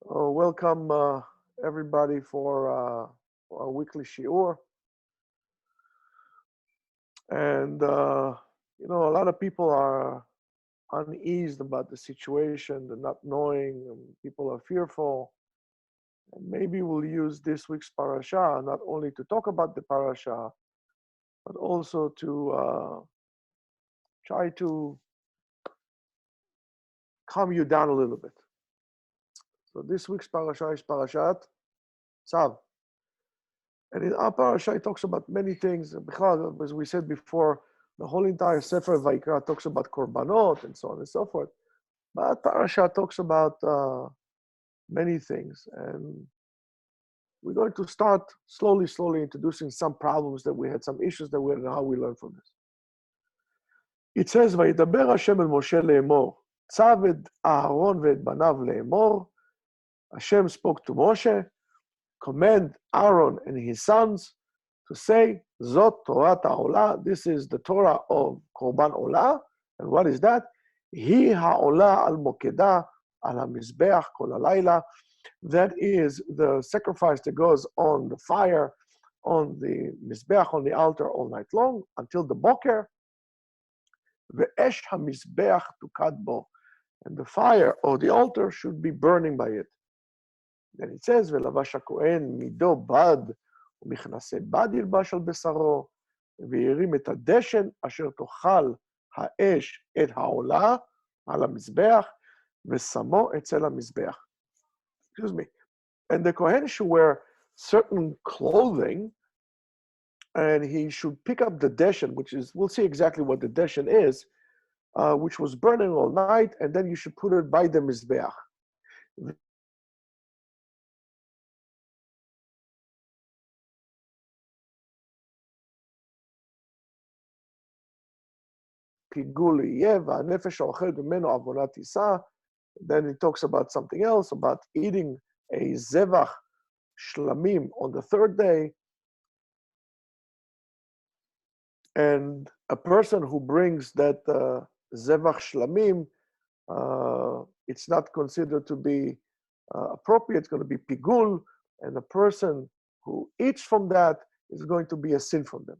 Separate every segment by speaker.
Speaker 1: Welcome everybody for our weekly shiur. And a lot of people are uneased about the situation, the not knowing, and people are fearful. And maybe we'll use this week's parasha not only to talk about the parasha, but also to try to calm you down a little bit. So this week's parasha is Parashat Tzav. And in our parasha, it talks about many things. As we said before, the whole entire Sefer Vayikra talks about korbanot and so on and so forth. But parasha talks about many things. And we're going to start slowly introducing some problems that we had, some issues that we had, and how we learn from this. It says, וידבר השם אל משה לאמור, צב את אהרון ואת בניו לאמור. Hashem spoke to Moshe, command Aaron and his sons to say, Zot Torah ha'olah, this is the Torah of Korban Olah. And what is that? Hi ha'olah al mokedah al hamizbeach kol halayla. That is the sacrifice that goes on the fire, on the mizbeach, on the altar all night long, until the boker. Ve'esh hamizbeach tukad bo. And the fire or the altar should be burning by it. Then it says, ולבש הכהן מידו בד, ומכנסי בד ילבש על בשרו, וירים את הדשן אשר תאכל האש את העולה על המזבח, ושמו אצל המזבח. Excuse me. And the Kohen should wear certain clothing, and he should pick up the deshen, which is, we'll see exactly what the deshen is, which was burning all night, and then you should put it by the mizbeach. פיגול יהיה, והנפש האוכל ממנו עוונה תישא. Then it talks about something else, about eating a zevach shlamim on the third day. And a person who brings that zevach shlamim, it's not considered to be appropriate. It's going to be pigul, and the person who eats from that is going to be a sin from them.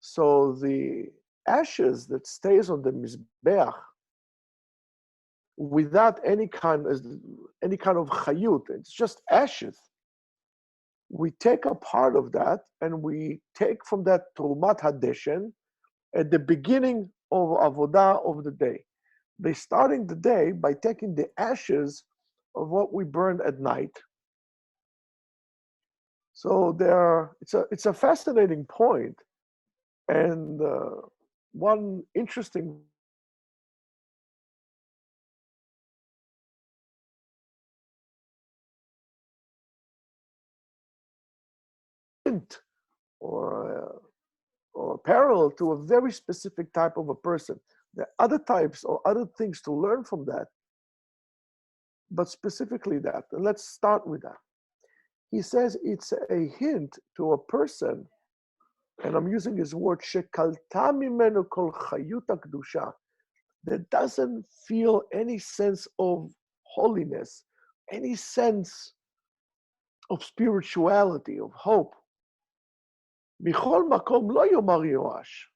Speaker 1: So the ashes that stays on the mizbeach without any kind of chayut, it's just ashes. We take a part of that and we take from that trumat hadeshen at the beginning of avodah of the day. They're starting the day by taking the ashes of what we burned at night. So it's a fascinating point, and one interesting hint or parallel to a very specific type of a person. There are other types or other things to learn from that, but specifically that. And let's start with that. He says it's a hint to a person, and I'm using his word, shekalta mimenu kol chayuta kedusha, that doesn't feel any sense of holiness, any sense of spirituality, of hope. Michol makom lo yomar Yoash.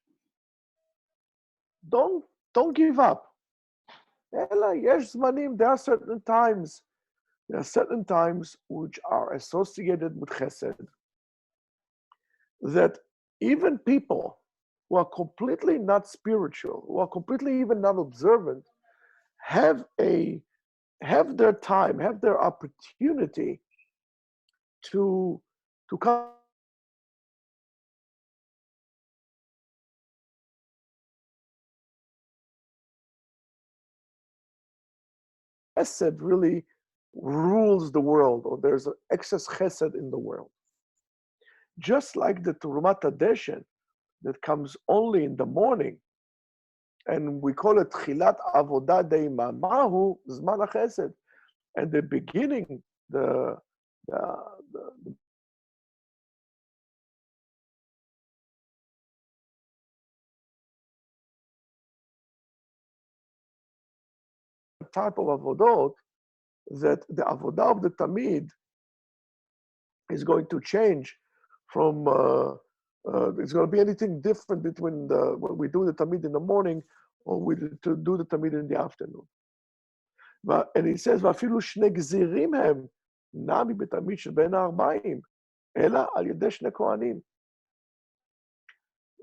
Speaker 1: Don't give up. Ela yesh zmanim, there are certain times which are associated with chesed, that even people who are completely not spiritual, who are completely even not observant, have their time, have their opportunity to come. Chesed really rules the world, or there's an excess chesed in the world. Just like the Turumat HaDeshen that comes only in the morning, and we call it Chilat Avodah Deima Mahu Zman HaChesed. And the beginning, the type of avodot that the avodah of the Tamid is going to change from, it's going to be anything different between when we do the Tamid in the morning or we do the Tamid in the afternoon. And he says, ואפילו שני גזירים הם, נמי בתמיד שבין הארבעים, אלא על ידי שני כהנים.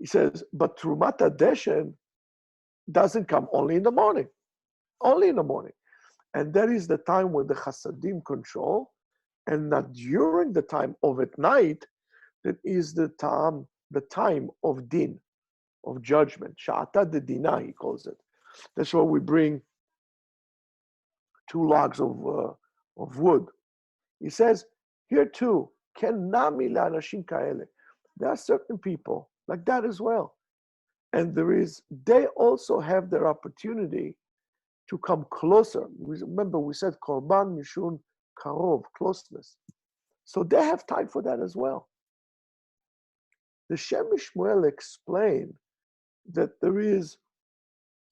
Speaker 1: He says, but Trumat HaDeshen doesn't come only in the morning. Only in the morning. And that is the time when the Chasadim control, and not during the time of at night, that is the time of din, of judgment. Sha'ata de dinah, he calls it. That's why we bring 2 logs of wood. He says, here too, ken nami la'anashim ka'ele. There are certain people like that as well. And they also have their opportunity to come closer. Remember, we said korban mishun karov, closeness. So they have time for that as well. The Shem Mishmuel explained that there is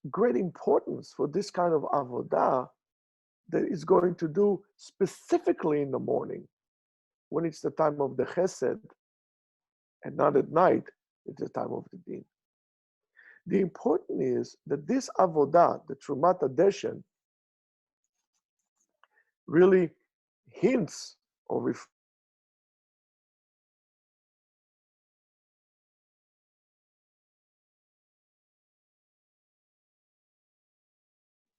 Speaker 1: great importance for this kind of avodah that is going to do specifically in the morning, when it's the time of the chesed, and not at night, it's the time of the din. The important is that this avodah, the Trumat HaDeshen, really hints or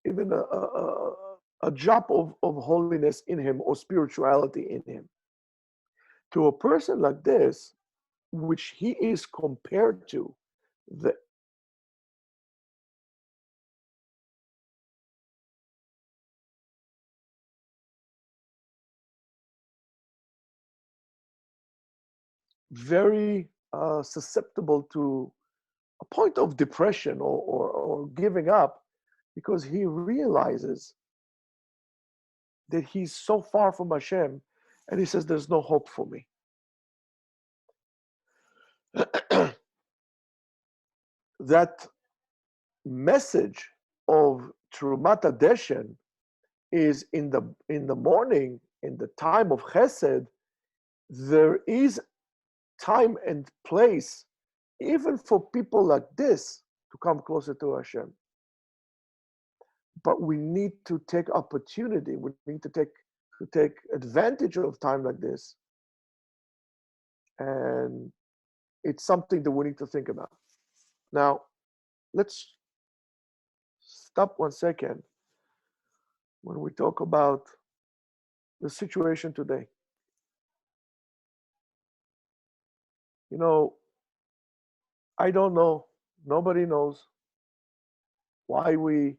Speaker 1: even a drop of holiness in him or spirituality in him. To a person like this, which he is compared to, the very susceptible to a point of depression or giving up, because he realizes that he's so far from Hashem, and he says, there's no hope for me. That message of Trumat HaDeshen is in the morning, in the time of Chesed, there is time and place, even for people like this, to come closer to Hashem. But we need to take opportunity. We need to take advantage of time like this. And it's something that we need to think about. Now, let's stop 1 second when we talk about the situation today. You know, I don't know, nobody knows why we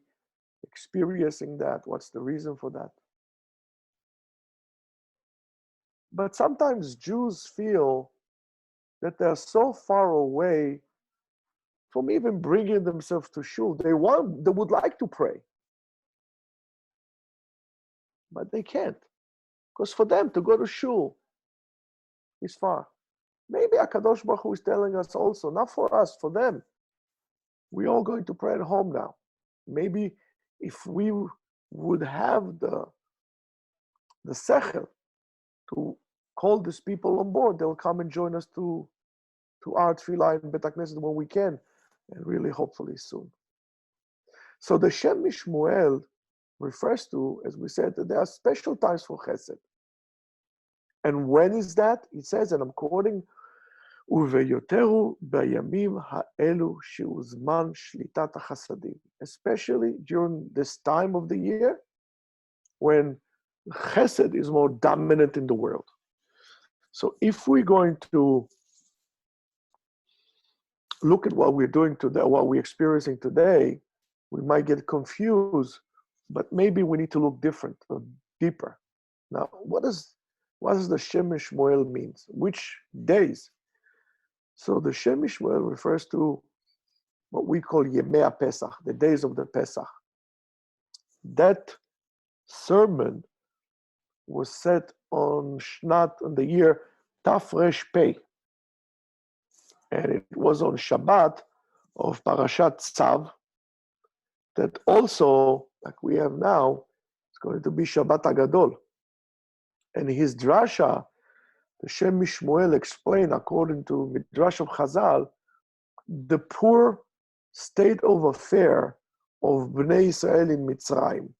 Speaker 1: experiencing that, what's the reason for that. But sometimes Jews feel that they're so far away from even bringing themselves to shul. They would like to pray, but they can't, because for them to go to shul is far. Maybe HaKadosh Baruch Hu is telling us also, not for us, for them. We're all going to pray at home now. Maybe if we would have the sechel to call these people on board, they'll come and join us to our tefillah in Bet HaKnesset when we can, and really hopefully soon. So the Shem Mishmuel refers to, as we said, that there are special times for chesed. And when is that? It says, and I'm quoting, "Uveyoteru bayamim ha'elu she'uzman shlitat ha'chasadim," especially during this time of the year when chesed is more dominant in the world. So if we're going to look at what we're doing today, what we're experiencing today, we might get confused, but maybe we need to look different or deeper. Now, what does the Shem Mishmuel means? Which days? So the Shem Mishmuel refers to what we call Yemei Pesach, the days of the Pesach. That sermon was set on the year Tafresh Pei, and it was on Shabbat of Parashat Tzav, that also, like we have now, it's going to be Shabbat Agadol. And his drasha, the Shem Mishmuel explained, according to Midrash of Chazal, the poor state of affair of Bnei Israel in Mitzrayim.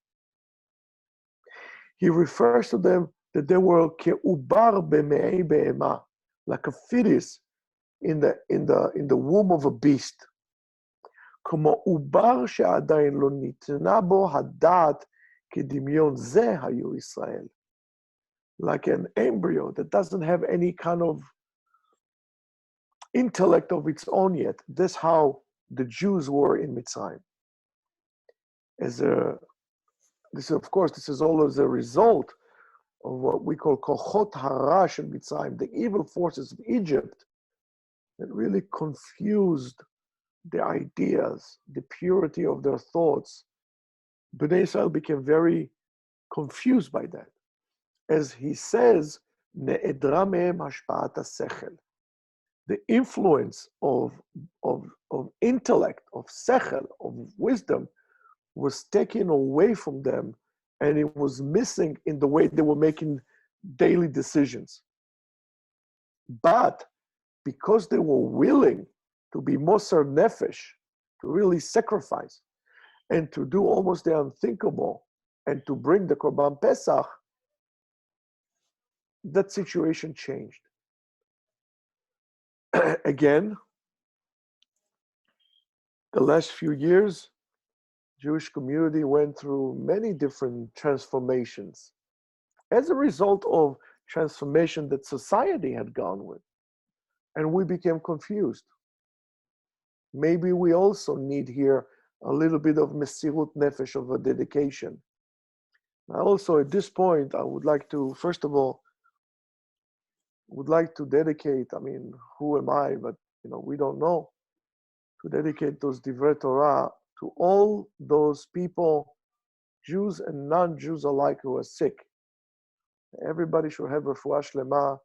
Speaker 1: He refers to them that they were ke'ubar b'me'ei be'ema, like a fetus in the womb of a beast. כמו עובר שעדיין לא ניתנה בו הדעת כדמיון זה היו ישראל. Like an embryo that doesn't have any kind of intellect of its own yet. That's how the Jews were in Mitzrayim. This is all as a result of what we call kochot harash in Mitzrayim, the evil forces of Egypt that really confused the ideas, the purity of their thoughts. Bnei Israel became very confused by that. As he says, ne'edra mehem hashpa'at hasechel. The influence of intellect, of sechel, of wisdom, was taken away from them, and it was missing in the way they were making daily decisions. But because they were willing to be moser nefesh, to really sacrifice, and to do almost the unthinkable, and to bring the Korban Pesach, that situation changed. Again, the last few years, Jewish community went through many different transformations as a result of transformation that society had gone with. And we became confused. Maybe we also need here a little bit of mesirut nefesh, of a dedication. Now also at this point, I would like to, first of all, dedicate, who am I, but we don't know, to dedicate those divrei Torah to all those people, Jews and non-Jews alike, who are sick. Everybody should have refuah shlema,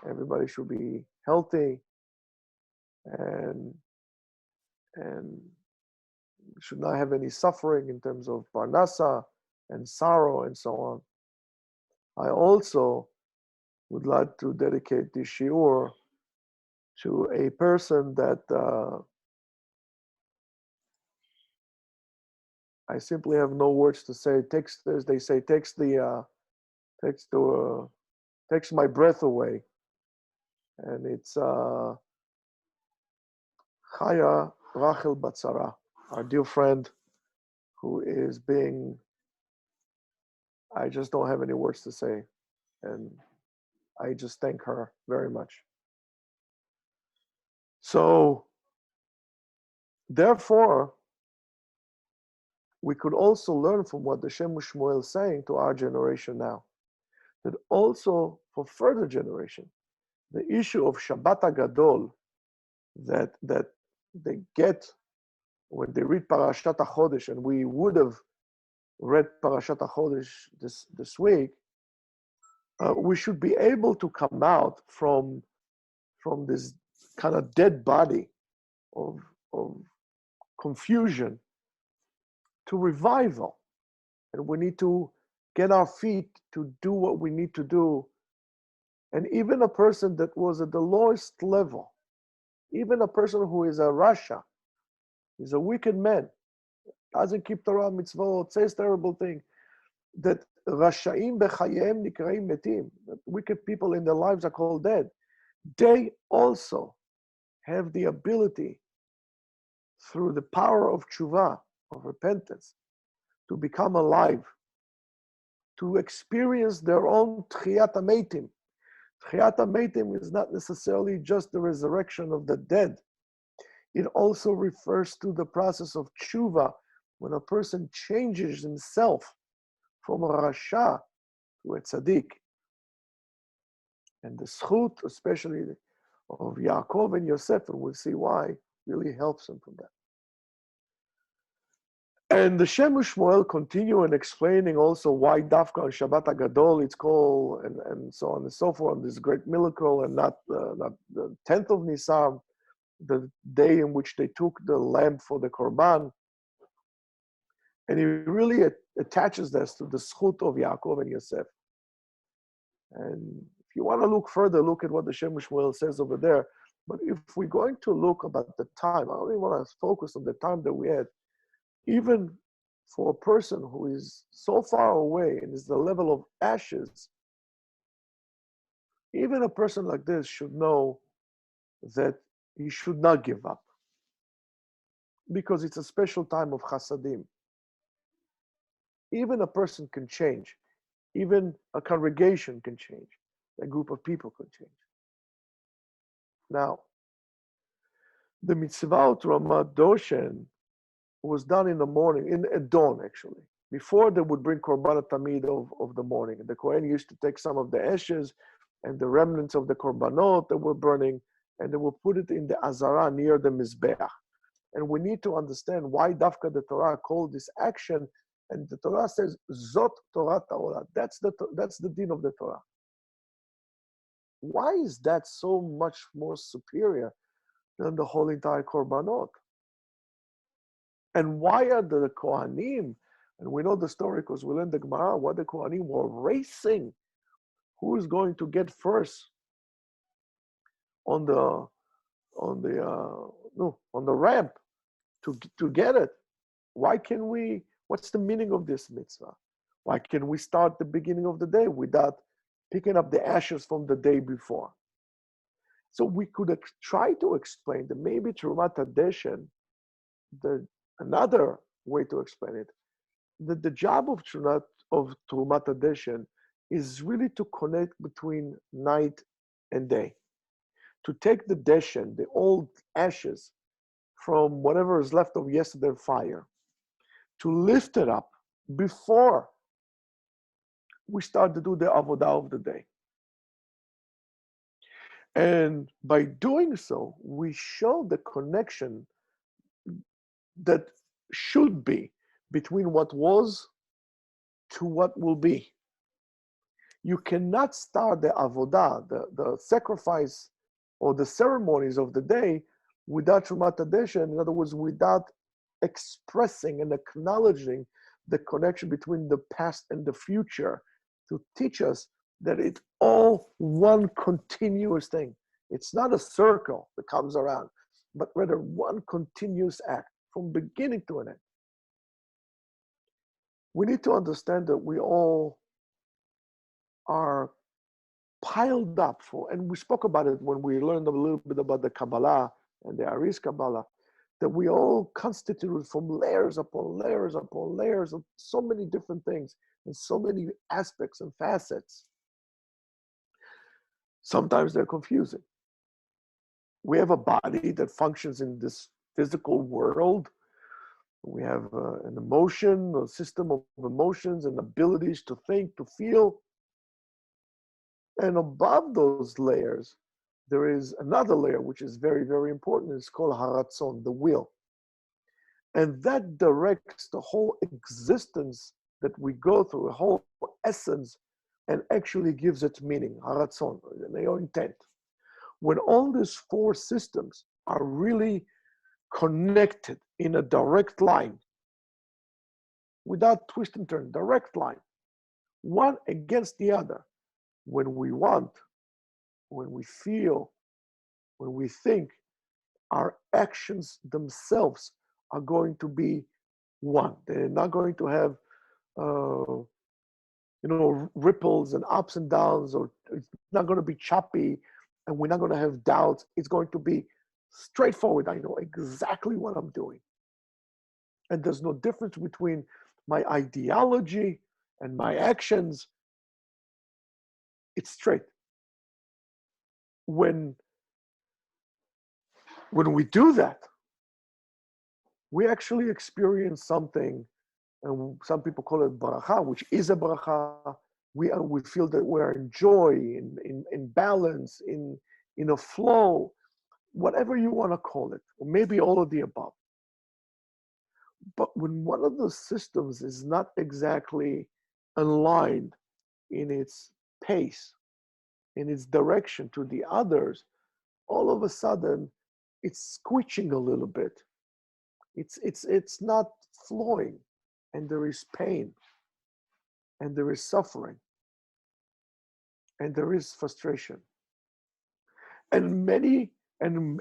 Speaker 1: everybody should be healthy, and should not have any suffering in terms of parnasa and sorrow and so on. I also would like to dedicate this shiur to a person that I simply have no words to say. Takes my breath away, and it's Chaya Rachel Batzara, our dear friend, who is being. I just don't have any words to say, and I just thank her very much. So, therefore, we could also learn from what the Shem Shmuel is saying to our generation now, that also for further generation, the issue of Shabbat Agadol that they get when they read Parashat HaChodesh, and we would have read Parashat HaChodesh this week, we should be able to come out from this kind of dead body of confusion to revival. And we need to get our feet to do what we need to do. And even a person that was at the lowest level, even a person who is a Rasha, is a wicked man, doesn't keep Torah mitzvot, says terrible thing, that Rashaim b'chayim nikraim metim, that wicked people in their lives are called dead. They also have the ability, through the power of tshuva, of repentance, to become alive, to experience their own tchiyat hametim. Tchiyat hametim is not necessarily just the resurrection of the dead. It also refers to the process of tshuva, when a person changes himself from a rasha to a tzaddik. And the zchut, especially of Yaakov and Yosef, and we'll see why, really helps him from that. And the Shem Shmuel continue in explaining also why Dafka on Shabbat Agadol it's called, and so on and so forth, this great miracle, and not the 10th of Nisan, the day in which they took the lamb for the Korban. And he really attaches this to the zchut of Yaakov and Yosef. And if you want to look further, look at what the Shem Shmuel says over there. But if we're going to look about the time, I only want to focus on the time that we had. Even for a person who is so far away and is the level of ashes, even a person like this should know that he should not give up, because it's a special time of chasadim. Even a person can change. Even a congregation can change. A group of people can change. Now, the mitzvah of Ramat Doshen was done in the morning, at dawn actually. Before they would bring Korban Tamid of the morning. The Kohen used to take some of the ashes and the remnants of the Korbanot that were burning, and they would put it in the Azara near the Mizbeach. And we need to understand why Dafka the Torah called this action, and the Torah says, Zot Torah Ta'olah. That's the din of the Torah. Why is that so much more superior than the whole entire Korbanot? And why are the Kohanim, and we know the story because we learned the Gemara, what the Kohanim were racing, who is going to get first on the ramp to get it? Why can we? What's the meaning of this mitzvah? Why can we start the beginning of the day without picking up the ashes from the day before? So we could try to explain that maybe Trumat Hadeshen, another way to explain it, that the job of Trumat Hadeshen is really to connect between night and day. To take the deshen, the old ashes from whatever is left of yesterday's fire, to lift it up before we start to do the avodah of the day. And by doing so, we show the connection that should be between what was to what will be. You cannot start the avodah, the sacrifice or the ceremonies of the day without Trumat Hadeshen. In other words, without expressing and acknowledging the connection between the past and the future, to teach us that it's all one continuous thing. It's not a circle that comes around, but rather one continuous act from beginning to an end. We need to understand that we all are piled up for, and we spoke about it when we learned a little bit about the Kabbalah and the Aris Kabbalah, that we all constituted from layers upon layers upon layers of so many different things and so many aspects and facets. Sometimes they're confusing. We have a body that functions in this physical world. We have an emotion, a system of emotions and abilities to think, to feel. And above those layers, there is another layer, which is very, very important. It's called haratzon, the will. And that directs the whole existence that we go through, the whole essence, and actually gives it meaning, haratzon, the intent. When all these four systems are really connected in a direct line, without twist and turn, direct line, one against the other, when we want, when we feel, when we think, our actions themselves are going to be one. They're not going to have, ripples and ups and downs, or it's not going to be choppy, and we're not going to have doubts. It's going to be straightforward. I know exactly what I'm doing. And there's no difference between my ideology and my actions. It's straight. When we do that, we actually experience something, and some people call it bracha, which is a bracha. We feel that we're in joy, in balance, in a flow, whatever you want to call it, or maybe all of the above. But when one of those systems is not exactly aligned in its pace, in its direction to the others, all of a sudden it's squishing a little bit. It's not flowing. and there is pain, and there is suffering, and there is frustration. And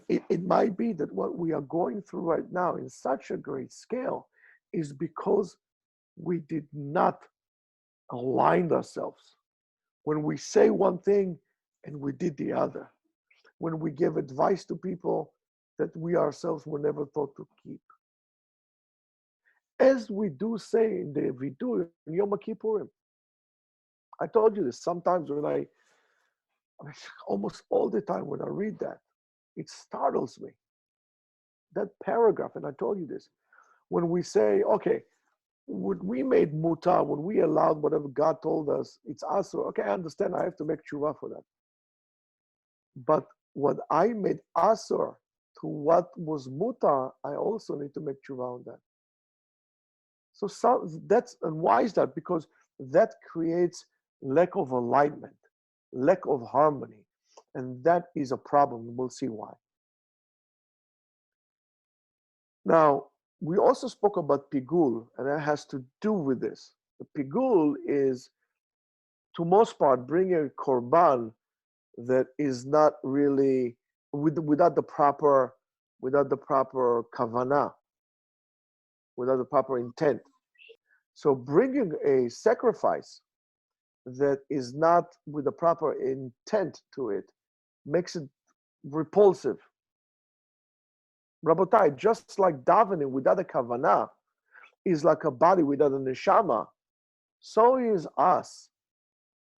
Speaker 1: it might be that what we are going through right now in such a great scale is because we did not align ourselves. When we say one thing and we did the other. When we give advice to people that we ourselves were never thought to keep. As we do say in the Vidur in Yom Kippurim. I told you this sometimes when almost all the time when I read that, it startles me. That paragraph, and I told you this, when we say, okay, when we made mutar, when we allowed whatever God told us, it's asur. Okay, I understand. I have to make tshuva for that. But what I made asur to what was mutar, I also need to make tshuva on that. So that's, and why is that? Because that creates lack of alignment, lack of harmony, and that is a problem. We'll see why. Now, we also spoke about pigul, and that has to do with this. The pigul is, to most part, bring a korban that is not really without the proper kavanah, without the proper intent. So bringing a sacrifice that is not with the proper intent to it makes it repulsive. Rabotai, just like davening without a kavanah is like a body without a neshama, so is us.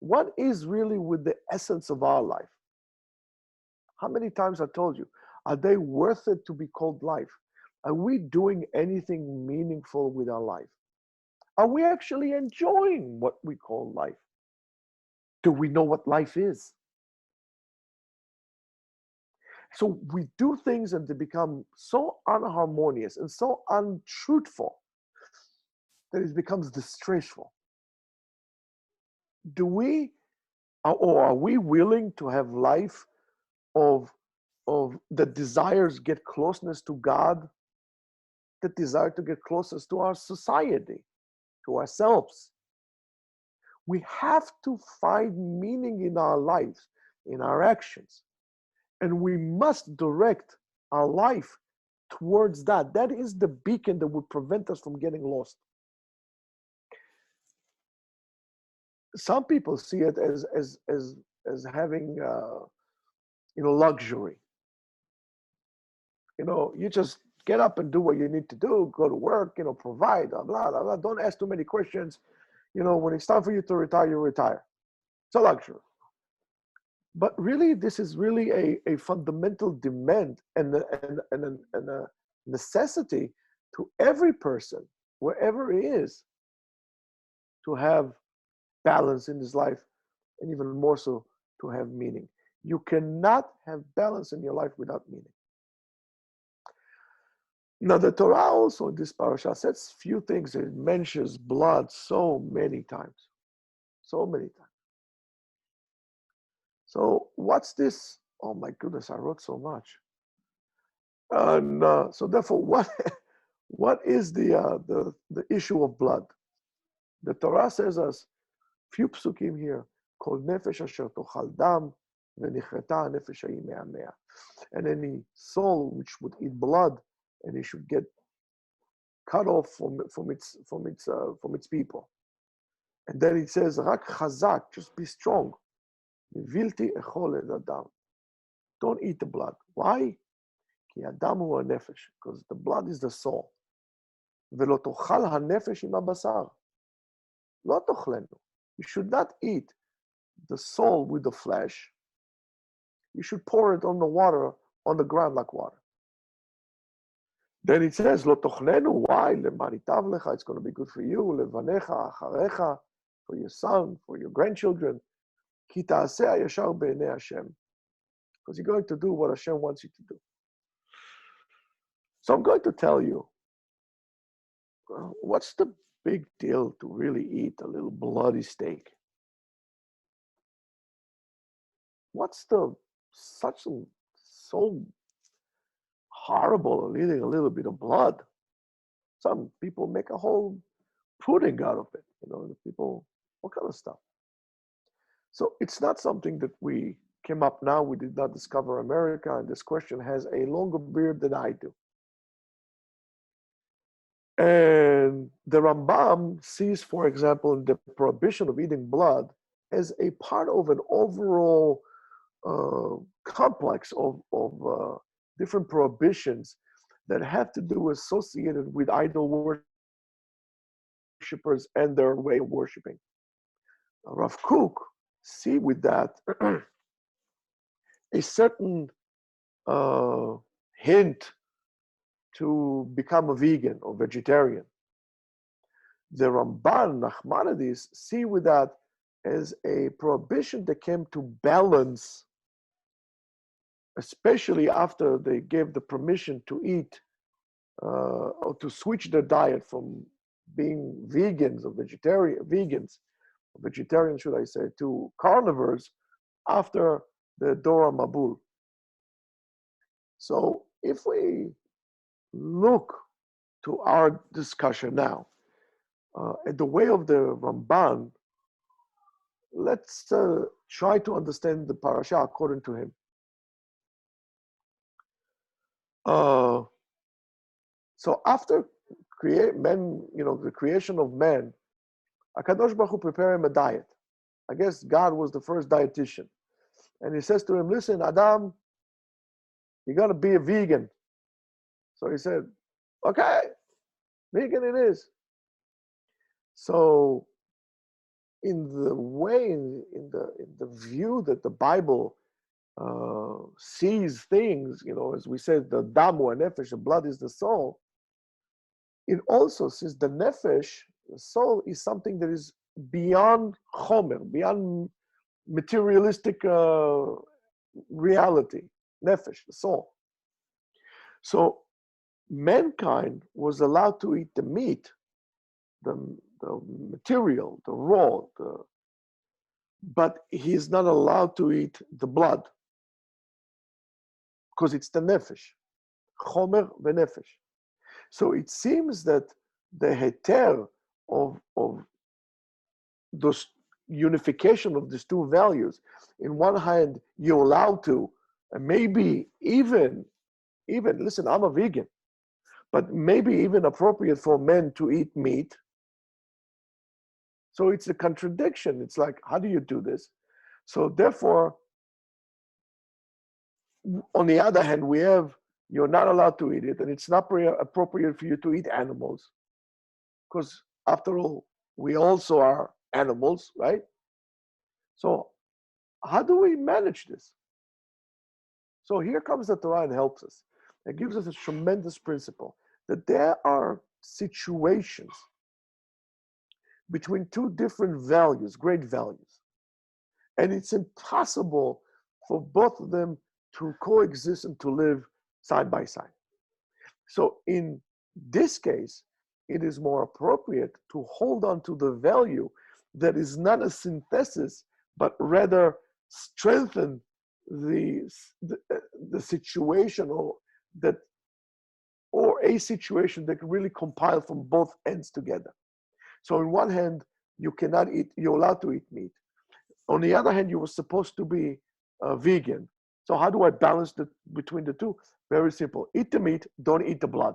Speaker 1: What is really with the essence of our life? How many times I told you, are they worth it to be called life? Are we doing anything meaningful with our life? Are we actually enjoying what we call life? Do we know what life is? So we do things and they become so unharmonious and so untruthful that it becomes distressful. Are we willing to have life of the desires get closeness to God, the desire to get closest to our society, to ourselves? We have to find meaning in our lives, in our actions. And we must direct our life towards that. That is the beacon that would prevent us from getting lost. Some people see it as having luxury. You just get up and do what you need to do, go to work, provide, blah, blah, blah. Don't ask too many questions. When it's time for you to retire, you retire. It's a luxury. But really, this is really a fundamental demand and a necessity to every person, wherever he is, to have balance in his life, and even more so, to have meaning. You cannot have balance in your life without meaning. Now, the Torah also in this parasha says few things. It mentions blood so many times. So many times. So what's this? Oh my goodness, I wrote so much. And so therefore, what is the issue of blood? The Torah says us few psukim here, called nefesh asher tochal dam v'nichreta nefesh ha'i me'amea. And any soul which would eat blood, and it should get cut off from its people. And then it says, rak chazak, just be strong. Vilti echol et adam. Don't eat the blood. Why? Ki adam hu nefesh, because the blood is the soul. Velo tochal hanefesh im habasar. Lo tochlenu. You should not eat the soul with the flesh. You should pour it on the water, on the ground like water. Then it says, Lo tochlenu, why? Lemaritav lecha, it's going to be good for you. Levanecha, acharecha, for your son, for your grandchildren. Ki ta'aseh hayashar be'enei Hashem. Because you're going to do what Hashem wants you to do. So I'm going to tell you, what's the big deal to really eat a little bloody steak? What's so horrible eating a little bit of blood? Some people make a whole pudding out of it. The people, what kind of stuff? So it's not something that we came up now. We did not discover America, and this question has a longer beard than I do. And the Rambam sees, for example, the prohibition of eating blood as a part of an overall complex of different prohibitions that have to do associated with idol worshippers and their way of worshiping. Rav Kook see with that a certain hint to become a vegan or vegetarian. The Ramban, Nachmanides, see with that as a prohibition that came to balance, especially after they gave the permission to eat or to switch their diet from being vegans or vegetarians should I say, to carnivores after the Dora Mabul. So if we look to our discussion now at the way of the Ramban, let's try to understand the parasha according to him. So after the creation of man, HaKadosh Baruch Hu prepared him a diet. I guess God was the first dietitian. And he says to him, listen, Adam, you're going to be a vegan. So he said, okay, vegan it is. So in the way, in the view that the Bible sees things, as we said, the damu and nefesh, the blood is the soul. It also says the nefesh, the soul, is something that is beyond chomer, beyond materialistic reality. Nefesh, the soul. So mankind was allowed to eat the meat, the material, the raw, but he is not allowed to eat the blood because it's the nefesh, chomer v'nefesh. So it seems that the heter of those unification of these two values, in one hand, you're allowed to, and maybe even, listen, I'm a vegan, but maybe even appropriate for men to eat meat. So it's a contradiction. It's like, how do you do this? So therefore, on the other hand, we have, you're not allowed to eat it, and it's not appropriate for you to eat animals, because after all, we also are animals, right? So how do we manage this? So here comes the Torah and helps us. It gives us a tremendous principle that there are situations between two different values, great values, and it's impossible for both of them to coexist and to live side by side. So in this case, it is more appropriate to hold on to the value that is not a synthesis, but rather strengthen the situation or a situation that can really compile from both ends together. So on one hand, you cannot eat, you're allowed to eat meat. On the other hand, you were supposed to be vegan. So how do I balance between the two? Very simple. Eat the meat, don't eat the blood.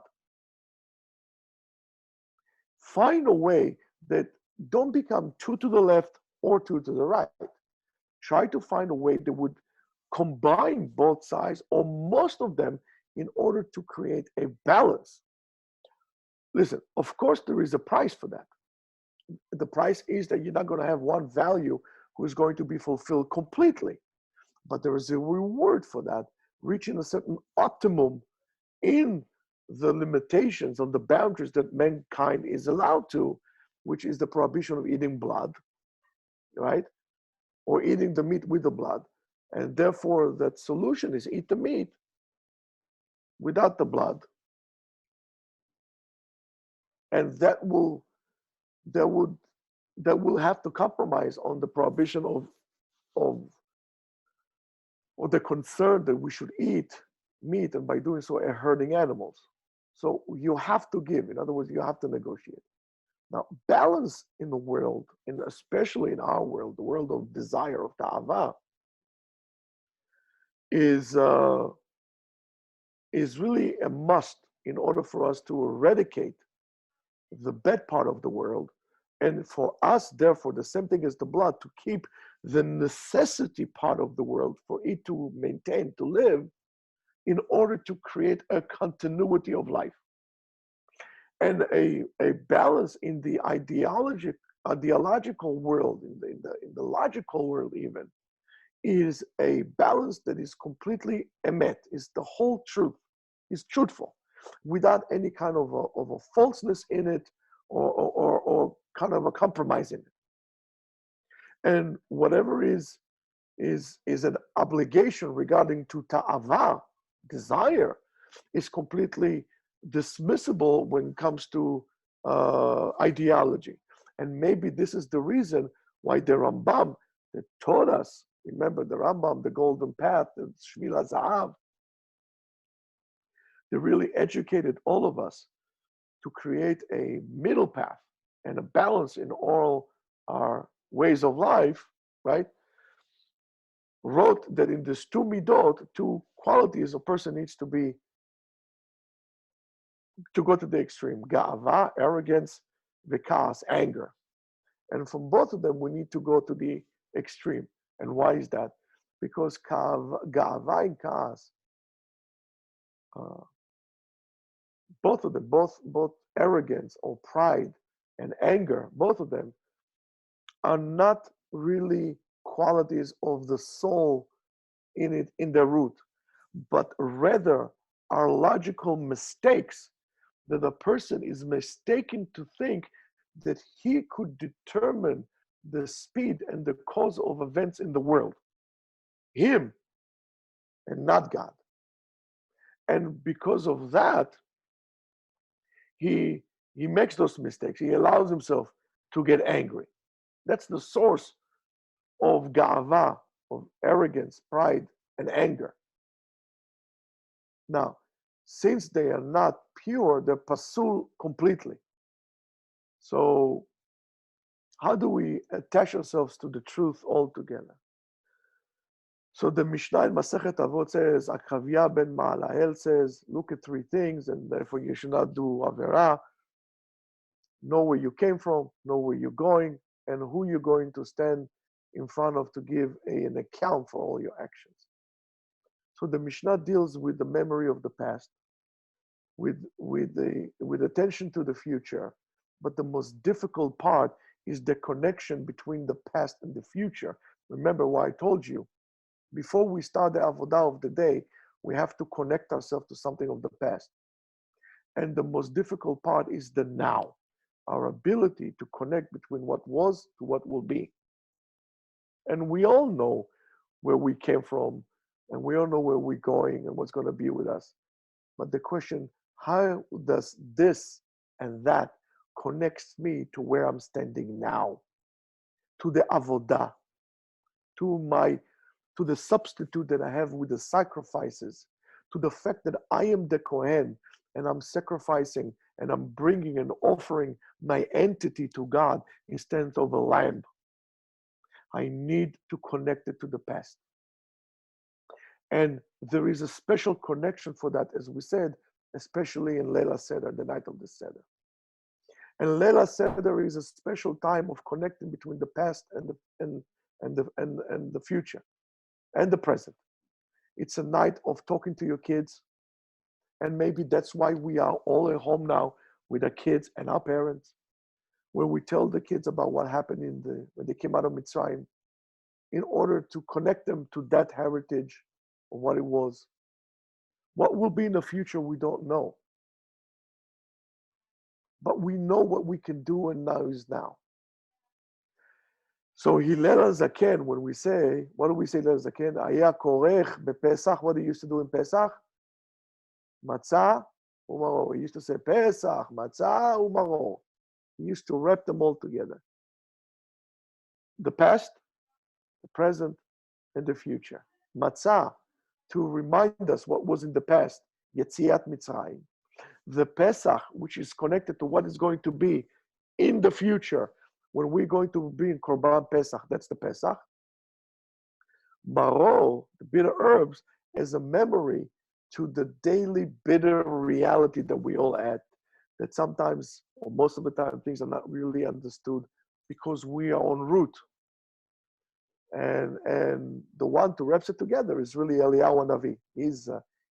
Speaker 1: Find a way that don't become too to the left or too to the right. Try to find a way that would combine both sides or most of them in order to create a balance. Listen, of course, there is a price for that. The price is that you're not going to have one value who is going to be fulfilled completely. But there is a reward for that, reaching a certain optimum in the limitations of the boundaries that mankind is allowed to, which is the prohibition of eating blood, right? Or eating the meat with the blood. And therefore, that solution is eat the meat without the blood. And that will have to compromise on the prohibition of or the concern that we should eat meat, and by doing so, hurting animals. So you have to give. In other words, you have to negotiate. Now, balance in the world, and especially in our world, the world of desire, of ta'ava, is really a must in order for us to eradicate the bad part of the world. And for us, therefore, the same thing as the blood, to keep the necessity part of the world for it to maintain, to live, in order to create a continuity of life. And a balance in the ideological world, in the logical world even, is a balance that is completely emet, is the whole truth, is truthful, without any kind of a falseness in it, or kind of a compromise in it. And whatever is an obligation regarding to ta'ava, desire, is completely dismissible when it comes to ideology. And maybe this is the reason why the Rambam that taught us, remember the Rambam, the golden path, the Shvil HaZahav, they really educated all of us to create a middle path and a balance in all our ways of life, right? Wrote that in these two midot, two qualities, a person needs to go to the extreme. Ga'ava, arrogance, vikas, anger. And from both of them, we need to go to the extreme. And why is that? Because ga'ava and kas, both of them, both arrogance or pride and anger, both of them are not really qualities of the soul in their root, but rather are logical mistakes that a person is mistaken to think that he could determine the speed and the cause of events in the world. Him and not God. And because of that, he makes those mistakes. He allows himself to get angry. That's the source of ga'ava, of arrogance, pride, and anger. Now, since they are not pure, they're pasul completely. So how do we attach ourselves to the truth altogether? So the Mishnah in Masechet Avot says, Akhavya ben Ma'alael says, look at three things, and therefore you should not do Avera. Know where you came from, know where you're going, and who you're going to stand in front of to give an account for all your actions. So the Mishnah deals with the memory of the past, with attention to the future. But the most difficult part is the connection between the past and the future. Remember what I told you. Before we start the avodah of the day, we have to connect ourselves to something of the past. And the most difficult part is the now, our ability to connect between what was to what will be. And we all know where we came from, and we all know where we're going and what's going to be with us. But the question, how does this and that connects me to where I'm standing now, to the avodah, to the substitute that I have with the sacrifices, to the fact that I am the Kohen and I'm sacrificing and I'm bringing and offering my entity to God instead of a lamb. I need to connect it to the past. And there is a special connection for that, as we said, especially in Leila Seder, the night of the Seder. And Leila Seder is a special time of connecting between the past and the future and the present. It's a night of talking to your kids, and maybe that's why we are all at home now with our kids and our parents, where we tell the kids about what happened when they came out of Mitzrayim, in order to connect them to that heritage of what it was. What will be in the future, we don't know. But we know what we can do, and now is now. So Hillel Zaken, when we say, what do we say Hillel Zaken? Aya korech bePesach. What he used to do in Pesach? Matzah u'maror. He used to say Pesach, matzah u'maror. He used to wrap them all together. The past, the present, and the future. Matzah, to remind us what was in the past, Yetziat Mitzrayim. The Pesach, which is connected to what is going to be, in the future, when we're going to be in Korban Pesach, that's the Pesach, Maro, the bitter herbs, as a memory to the daily bitter reality that we all add, that sometimes, or most of the time, things are not really understood because we are en route. And the one to wraps it together is really Eliyahu Navi.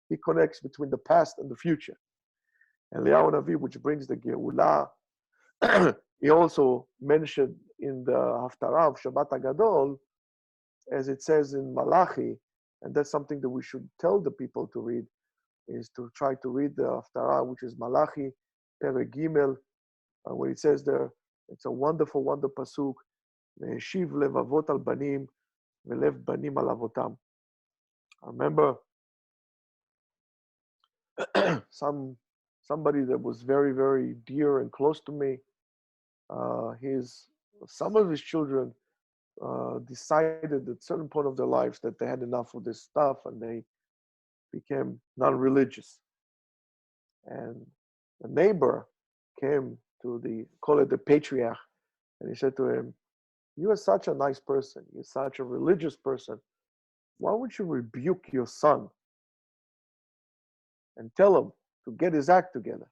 Speaker 1: He connects between the past and the future. Eliyahu Navi, which brings the Geulah, he also mentioned in the Haftarah of Shabbat HaGadol, as it says in Malachi, and that's something that we should tell the people to read, is to try to read the Haftarah, which is Malachi, Perek Gimel, where it says there, it's a wonderful, wonderful pasuk, Yeshiv levavot al banim, velev banim al avotam. I remember somebody that was very, very dear and close to me. Some of his children decided at a certain point of their lives that they had enough of this stuff, and they became non-religious. And the neighbor came to call it the patriarch, and he said to him, "You are such a nice person. You're such a religious person. Why wouldn't you rebuke your son and tell him to get his act together?"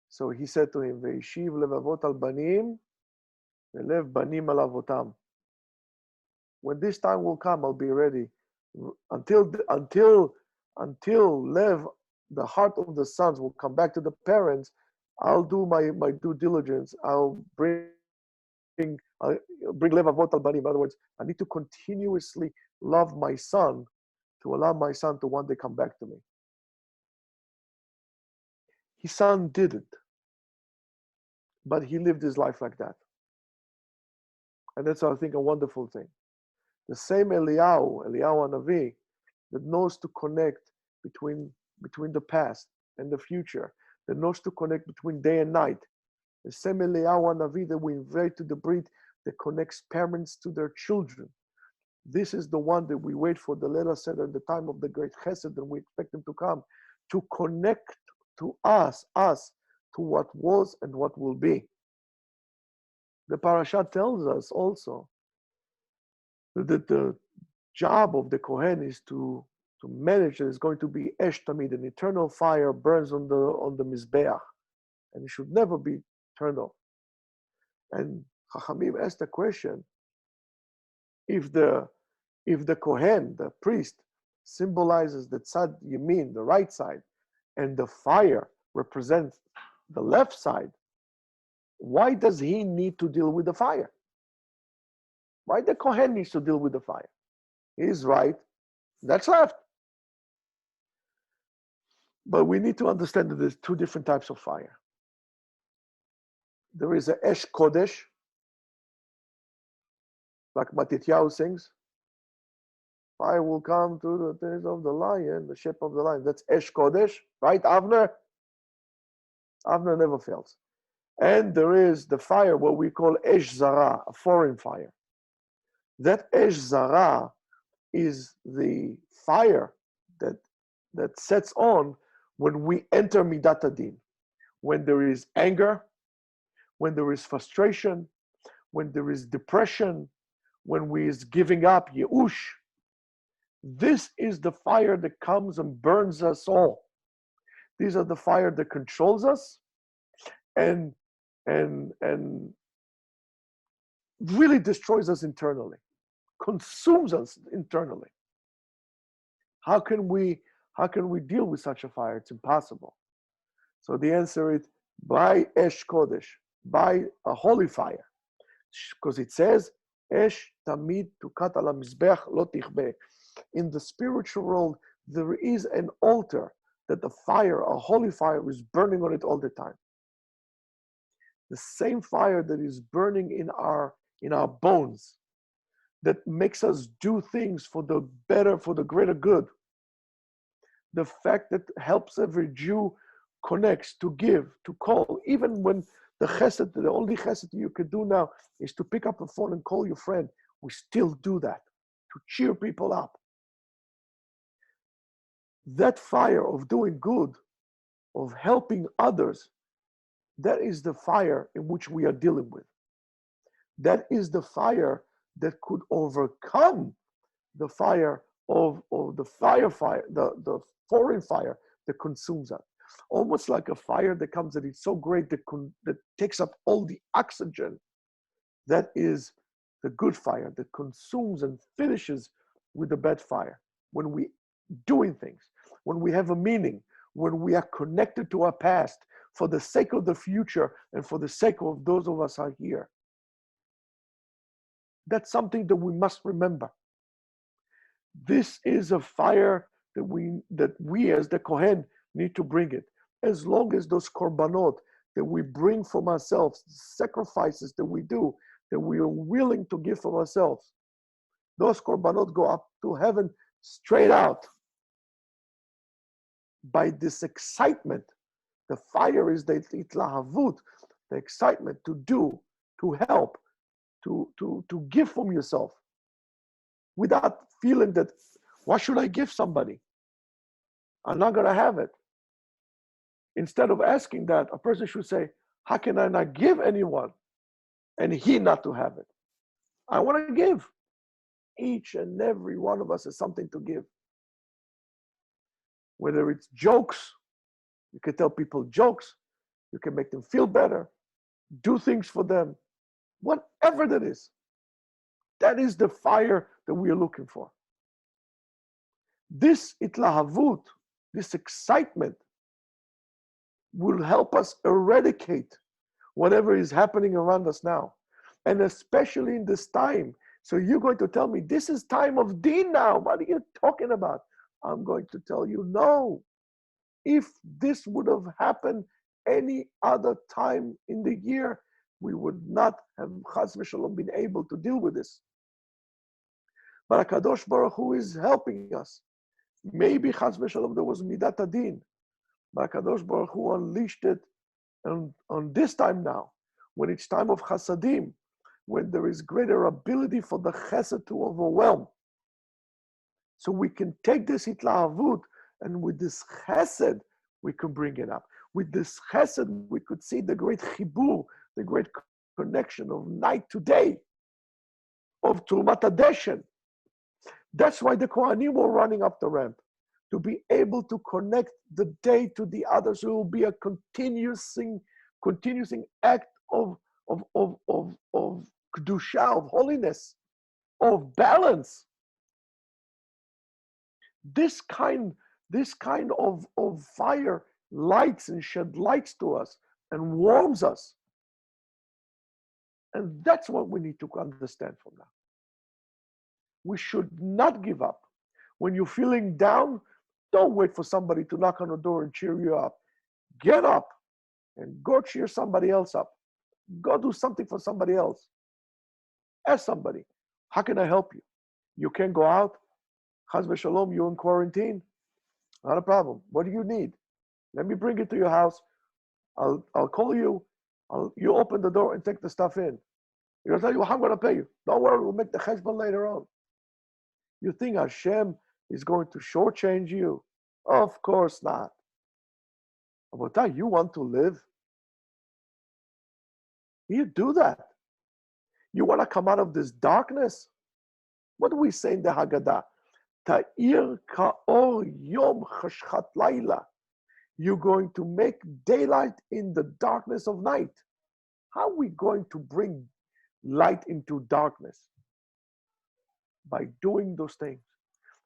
Speaker 1: So he said to him, "Ve'ishiv levavot al banim, ve'lev banim al avotam." When this time will come, I'll be ready. Until Lev, the heart of the sons, will come back to the parents, I'll do my due diligence. I'll bring Lev Avot al Banim. In other words, I need to continuously love my son to allow my son to one day come back to me. His son didn't, but he lived his life like that. And that's, I think, a wonderful thing. The same Eliyahu Hanavi, that knows to connect between the past and the future, that knows to connect between day and night. The same Eliyahu Hanavi that we invite to the Brit, that connects parents to their children. This is the one that we wait for the Leila Seder at the time of the great Chesed, and we expect him to come to connect to us to what was and what will be. The Parashat tells us also that the job of the Kohen is to manage. There's going to be Esh Tamid, an eternal fire burns on the Mizbeach, and it should never be turned off. And Chachamim asked the question: if the Kohen, the priest, symbolizes the Tzad Yamin, the right side, and the fire represents the left side, why does he need to deal with the fire? Why the Kohen needs to deal with the fire? He's right, that's left. But we need to understand that there's two different types of fire. There is a Esh Kodesh, like Matityahu sings. Fire will come to the things of the lion, the shape of the lion. That's Esh Kodesh, right, Avner? Avner never fails. And there is the fire, what we call Esh Zara, a foreign fire. That Esh Zara is the fire that sets on when we enter Midat Adin, when there is anger, when there is frustration, when there is depression, when we is giving up, Yeush. This is the fire that comes and burns us all. These are the fire that controls us and really destroys us internally, consumes us internally. How can we deal with such a fire? It's impossible. So the answer is by Esh Kodesh, by a holy fire, because it says Esh Tamid Tukat ala Mizbech lo tichbe. In the spiritual world, there is an altar that the fire, a holy fire, is burning on it all the time. The same fire that is burning in our bones, that makes us do things for the better, for the greater good. The fact that helps every Jew connects, to give, to call, even when the chesed, the only chesed you could do now is to pick up the phone and call your friend. We still do that to cheer people up. That fire of doing good, of helping others, That is the fire in which we are dealing with. That is the fire that could overcome the fire of the the foreign fire that consumes us. Almost like a fire that comes that it's so great that takes up all the oxygen. That is the good fire that consumes and finishes with the bad fire. When we doing things, when we have a meaning, when we are connected to our past for the sake of the future and for the sake of those of us are here. That's something that we must remember. This is a fire that we as the Kohen need to bring it. As long as those korbanot that we bring from ourselves, sacrifices that we do, that we are willing to give from ourselves, those korbanot go up to heaven straight out. By this excitement, the fire is the itlahavut, the excitement to do, to help, to give from yourself, without feeling that, why should I give somebody? I'm not going to have it. Instead of asking that, a person should say, how can I not give anyone and he not to have it? I want to give. Each and every one of us has something to give. Whether it's jokes, you can tell people jokes, you can make them feel better, do things for them, whatever that is. That is the fire that we are looking for. This itlahavut, this excitement, will help us eradicate whatever is happening around us now. And especially in this time. So you're going to tell me, this is time of Deen now. What are you talking about? I'm going to tell you, no. If this would have happened any other time in the year, we would not have, Chas v'Shalom, been able to deal with this. But HaKadosh Baruch Hu is helping us. Maybe Chas v'Shalom there was Midat Adin, but HaKadosh Baruch Hu unleashed it on this time now, when it's time of Chasadim, when there is greater ability for the Chesed to overwhelm. So we can take this Hitlahavut, and with this Chesed, we can bring it up. With this Chesed, we could see the great Chibur, the great connection of night to day, of Trumat HaDeshen. That's why the Kohanim were running up the ramp, to be able to connect the day to the other. So it will be a continuing act of kedusha, of holiness, of balance. This kind of fire lights and shed lights to us and warms us. And that's what we need to understand from now. We should not give up. When you're feeling down, don't wait for somebody to knock on the door and cheer you up. Get up and go cheer somebody else up. Go do something for somebody else. Ask somebody, how can I help you? You can't go out? Chas v'Shalom, you're in quarantine? Not a problem. What do you need? Let me bring it to your house. I'll call you. You open the door and take the stuff in. He'll tell you how I'm going to pay you. Don't worry, we'll make the cheshbon later on. You think Hashem is going to shortchange you? Of course not. But you want to live? You do that. You want to come out of this darkness? What do we say in the Haggadah? Ta'ir ka'or yom chashchat laila. You're going to make daylight in the darkness of night. How are we going to bring light into darkness? By doing those things,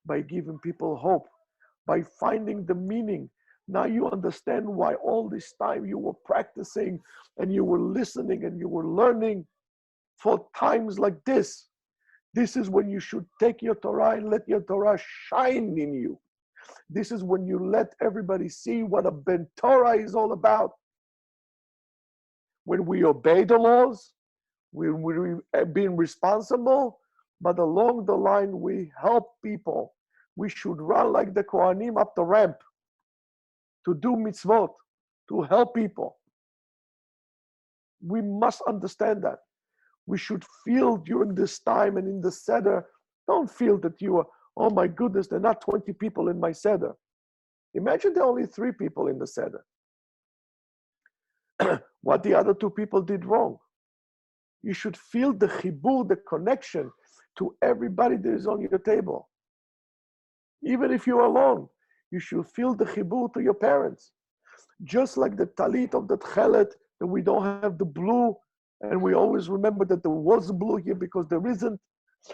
Speaker 1: by giving people hope, by finding the meaning. Now you understand why all this time you were practicing and you were listening and you were learning for times like this. This is when you should take your Torah and let your Torah shine in you. This is when you let everybody see what a Ben Torah is all about. When we obey the laws, when we're being responsible, but along the line, we help people. We should run like the Kohanim up the ramp to do mitzvot, to help people. We must understand that. We should feel during this time and in the Seder, don't feel that you are, oh my goodness, there are not 20 people in my Seder. Imagine there are only 3 people in the Seder. what the other two people did wrong. You should feel the chibur, the connection to everybody that is on your table. Even if you're alone, you should feel the chibur to your parents. Just like the talit of the tchelet, that we don't have the blue, and we always remember that there was blue here because there isn't.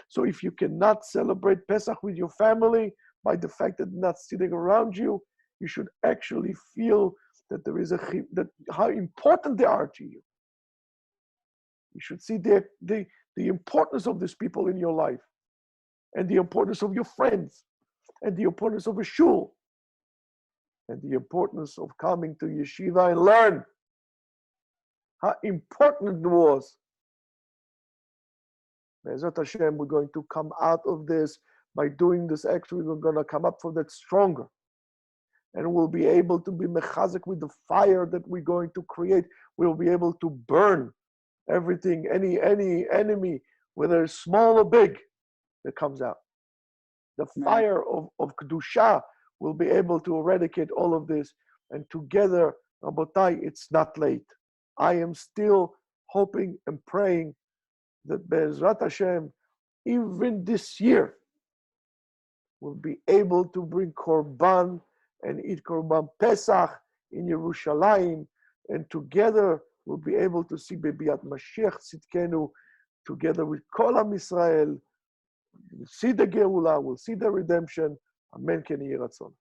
Speaker 1: So if you cannot celebrate Pesach with your family by the fact that they're not sitting around you, you should actually feel that there is that how important they are to you. You should see the importance of these people in your life, and the importance of your friends, and the importance of a shul, and the importance of coming to yeshiva and learn how important it was. Be'ezrat Hashem, we're going to come out of this by doing this. Actually, we're going to come up from that stronger. And we'll be able to be mechazik with the fire that we're going to create. We'll be able to burn everything, any enemy, whether it's small or big, that comes out. The fire of Kedusha will be able to eradicate all of this. And together, Rabotai, it's not late. I am still hoping and praying that Be'ezrat Hashem, even this year, will be able to bring Korban and eat Korban Pesach in Yerushalayim, and together we'll be able to see Bebiat Mashiach Tzidkenu, together with Kol Am Yisrael. We'll see the Geula, we'll see the redemption. Amen. Ken Yeh Ratzon.